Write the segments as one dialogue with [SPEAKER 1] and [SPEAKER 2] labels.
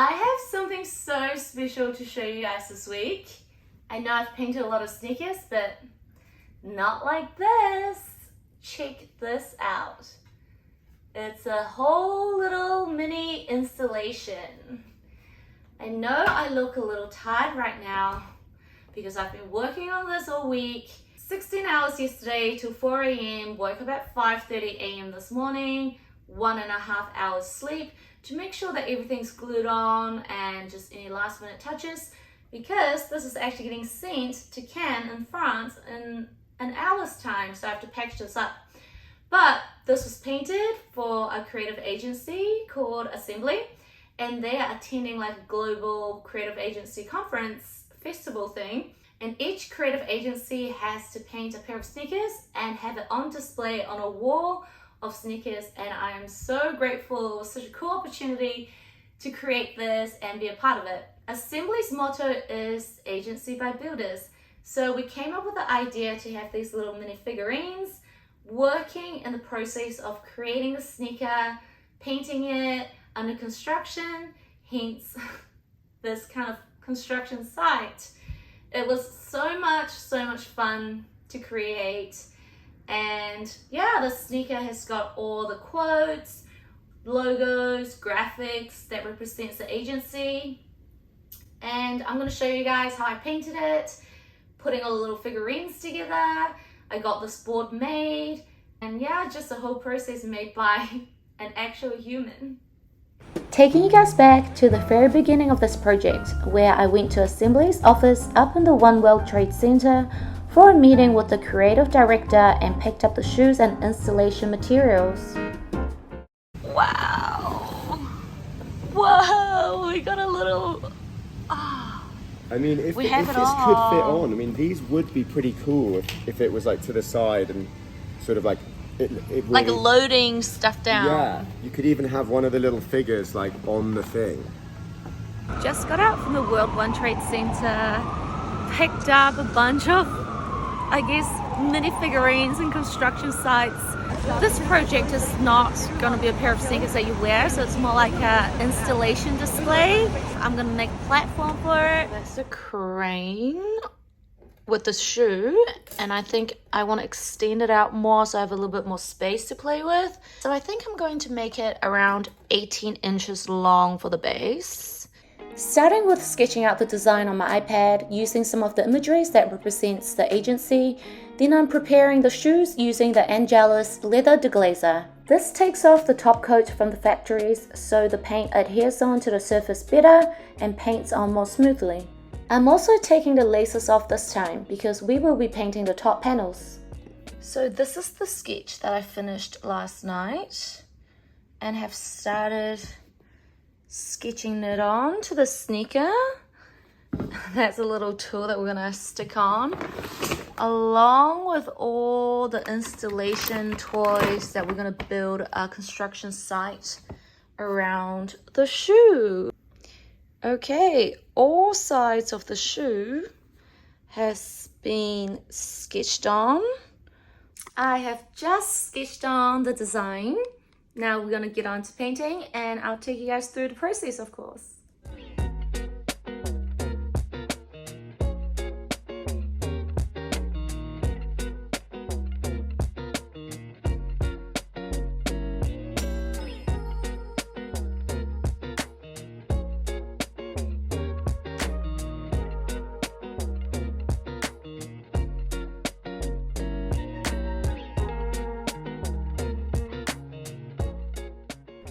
[SPEAKER 1] I have something so special to show you guys this week. I know I've painted a lot of sneakers, but not like this. Check this out. It's a whole little mini installation. I know I look a little tired right now because I've been working on this all week. 16 hours yesterday till 4 a.m. Woke up at 5:30 a.m. this morning. 1.5 hours sleep to make sure that everything's glued on and just any last minute touches, because this is actually getting sent to Cannes in France in an hour's time, so I have to package this up. But this was painted for a creative agency called Assembly, and they are attending like a global creative agency conference festival thing, and each creative agency has to paint a pair of sneakers and have it on display on a wall of sneakers, and I am so grateful. It was such a cool opportunity to create this and be a part of it. Assembly's motto is agency by builders, so we came up with the idea to have these little mini figurines working in the process of creating the sneaker, painting it, under construction, hence this kind of construction site. It was so much fun to create. And yeah, the sneaker has got all the quotes, logos, graphics that represents the agency. And I'm gonna show you guys how I painted it, putting all the little figurines together. I got this board made, and yeah, just a whole process made by an actual human.
[SPEAKER 2] Taking you guys back to the very beginning of this project, where I went to Assembly's office up in the One World Trade Center for a meeting with the creative director and picked up the shoes and installation materials.
[SPEAKER 1] Wow! Whoa! We got a little...
[SPEAKER 3] I mean, if this could fit on, I mean, these would be pretty cool if it was like to the side and sort of like it really,
[SPEAKER 1] like loading stuff down.
[SPEAKER 3] Yeah, you could even have one of the little figures like on the thing.
[SPEAKER 1] Just got out from the World One Trade Center, picked up a bunch of, I guess, mini figurines and construction sites. This project is not going to be a pair of sneakers that you wear, so it's more like an installation display. I'm going to make a platform for it. That's a crane with the shoe, and I think I want to extend it out more so I have a little bit more space to play with. So I think I'm going to make it around 18 inches long for the base.
[SPEAKER 2] Starting with sketching out the design on my iPad, using some of the imageries that represents the agency, then I'm preparing the shoes using the Angelus leather deglazer. This takes off the top coat from the factories so the paint adheres onto the surface better and paints on more smoothly. I'm also taking the laces off this time because we will be painting the top panels.
[SPEAKER 1] So this is the sketch that I finished last night and have started sketching it on to the sneaker. That's a little tool that we're gonna stick on, along with all the installation toys that we're gonna build a construction site around the shoe. Okay, all sides of the shoe has been sketched on. I have just sketched on the design. Now we're gonna get on to painting, and I'll take you guys through the process, of course.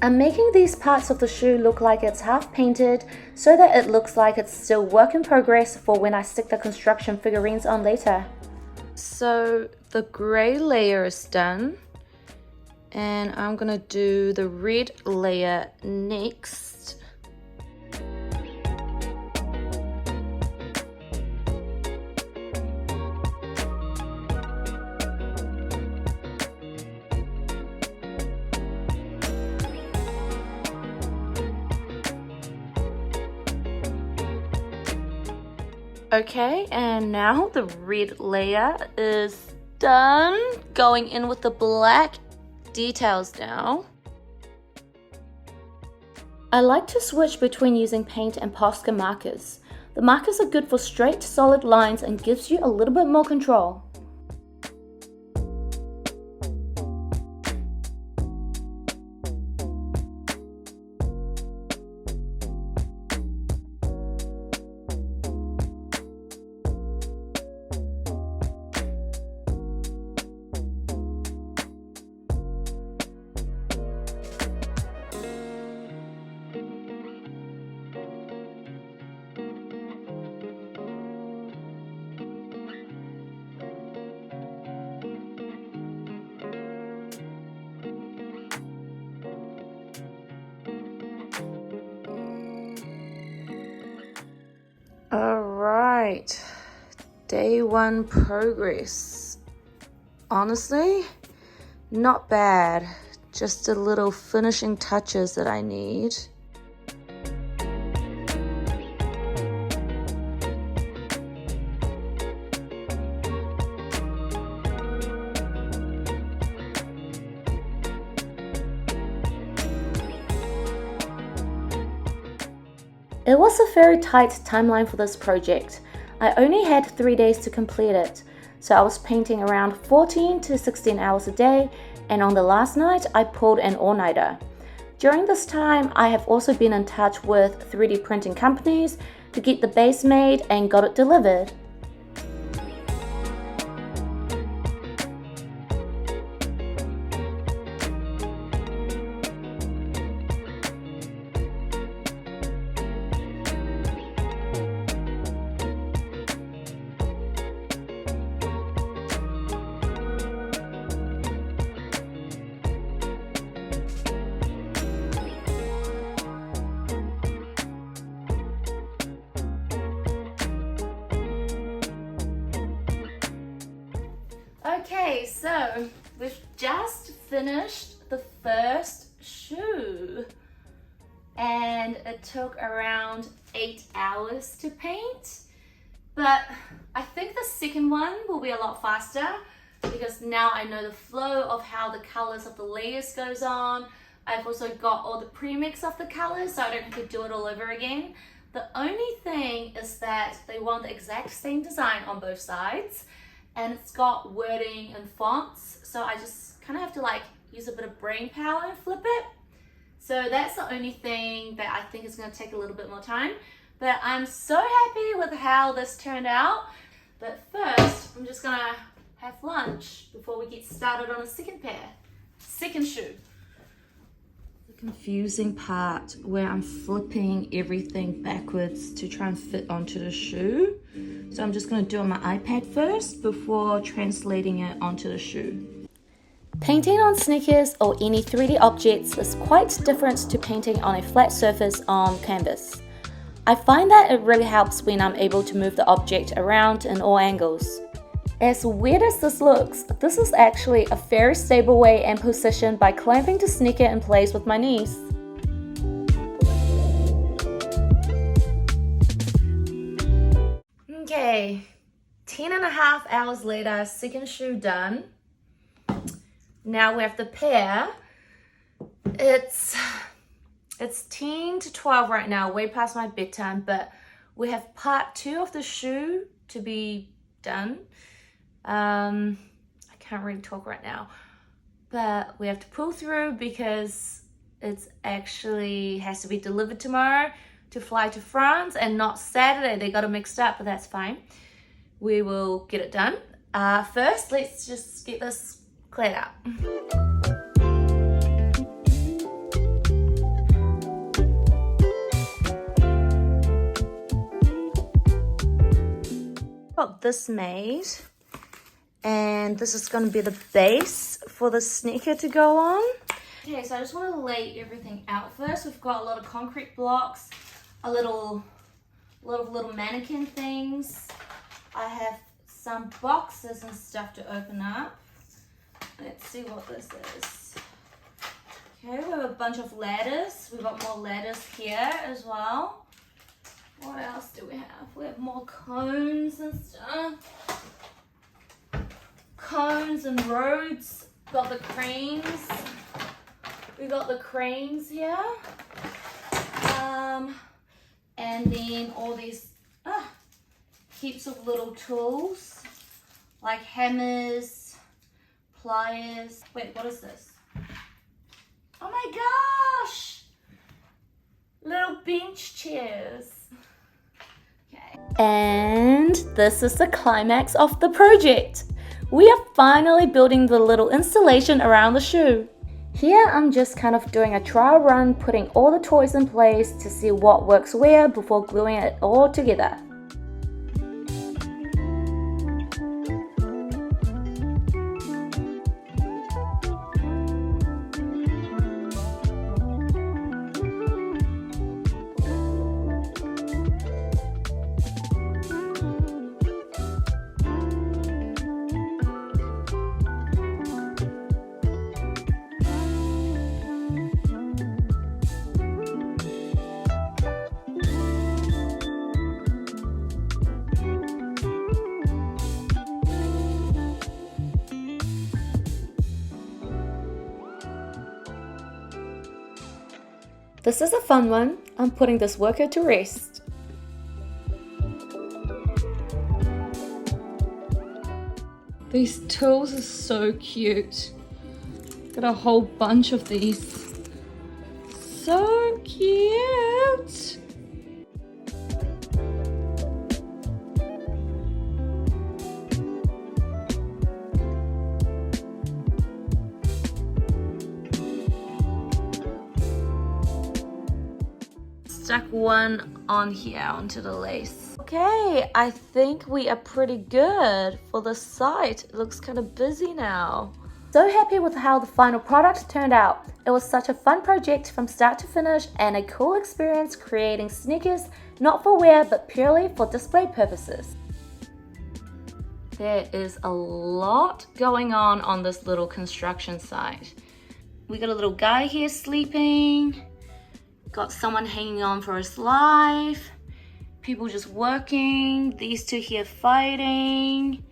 [SPEAKER 2] I'm making these parts of the shoe look like it's half painted so that it looks like it's still work in progress for when I stick the construction figurines on later.
[SPEAKER 1] So the gray layer is done, and I'm gonna do the red layer next. Okay, and now the red layer is done. Going in with the black details now.
[SPEAKER 2] I like to switch between using paint and Posca markers. The markers are good for straight, solid lines and gives you a little bit more control. Alright, day 1 progress. Honestly, not bad. Just a little finishing touches that I need. It was a very tight timeline for this project. I only had 3 days to complete it, so I was painting around 14 to 16 hours a day, and on the last night I pulled an all-nighter. During this time, I have also been in touch with 3D printing companies to get the base made and got it delivered.
[SPEAKER 1] Okay, so we've just finished the first shoe and it took around 8 hours to paint, but I think the second one will be a lot faster because now I know the flow of how the colors of the layers goes on. I've also got all the premix of the colors, so I don't have to do it all over again. The only thing is that they want the exact same design on both sides, and it's got wording and fonts, so I just kind of have to like use a bit of brain power and flip it. So that's the only thing that I think is going to take a little bit more time, but I'm so happy with how this turned out. But first I'm just gonna have lunch before we get started on the second shoe. The confusing part where I'm flipping everything backwards to try and fit onto the shoe. So I'm just going to do it on my iPad first before translating it onto the shoe.
[SPEAKER 2] Painting on sneakers or any 3D objects is quite different to painting on a flat surface on canvas. I find that it really helps when I'm able to move the object around in all angles. As weird as this looks, this is actually a very stable way and position by clamping the sneaker in place with my knees.
[SPEAKER 1] Okay, 10.5 hours later, second shoe done. Now we have the pair. It's 10 to 12 right now, way past my bedtime, but we have part 2 of the shoe to be done. I can't really talk right now, but we have to pull through because it's actually has to be delivered tomorrow to fly to France and not Saturday. They got it mixed up, but that's fine. We will get it done. First, let's just get this cleared up. Got this made, and this is going to be the base for the sneaker to go on. Okay, so I just want to lay everything out first. We've got a lot of concrete blocks, a lot of little mannequin things. I have some boxes and stuff to open up. Let's see what this is. Okay, we have a bunch of ladders. We've got more ladders here as well. What else do we have? We have more cones and stuff. Cones and roads. Got the cranes. We got the cranes here. And then all these heaps of little tools like hammers, pliers. Wait, what is this? Oh my gosh! Little bench chairs. Okay.
[SPEAKER 2] And this is the climax of the project. We are finally building the little installation around the shoe. Here I'm just kind of doing a trial run, putting all the toys in place to see what works where before gluing it all together. This is a fun one. I'm putting this worker to rest. These tools are so cute. Got a whole bunch of these. So cute. Stuck one on here onto the lace. Okay, I think we are pretty good for the site. It looks kind of busy now. So happy with how the final product turned out. It was such a fun project from start to finish and a cool experience creating sneakers not for wear but purely for display purposes. There is a lot going on this little construction site. We got a little guy here sleeping. Got someone hanging on for his life. People just working. These two here fighting.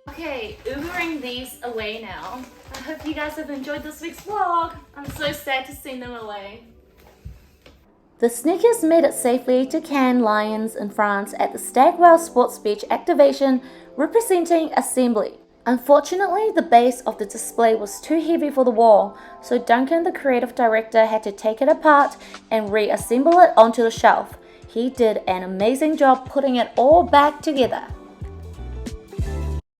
[SPEAKER 2] Okay, Ubering these away now. I hope you guys have enjoyed this week's vlog. I'm so sad to send them away. The sneakers made it safely to Cannes Lions in France at the Stagwell Sports Beach activation representing assembly. Unfortunately, the base of the display was too heavy for the wall, so Duncan, the creative director, had to take it apart and reassemble it onto the shelf. He did an amazing job putting it all back together.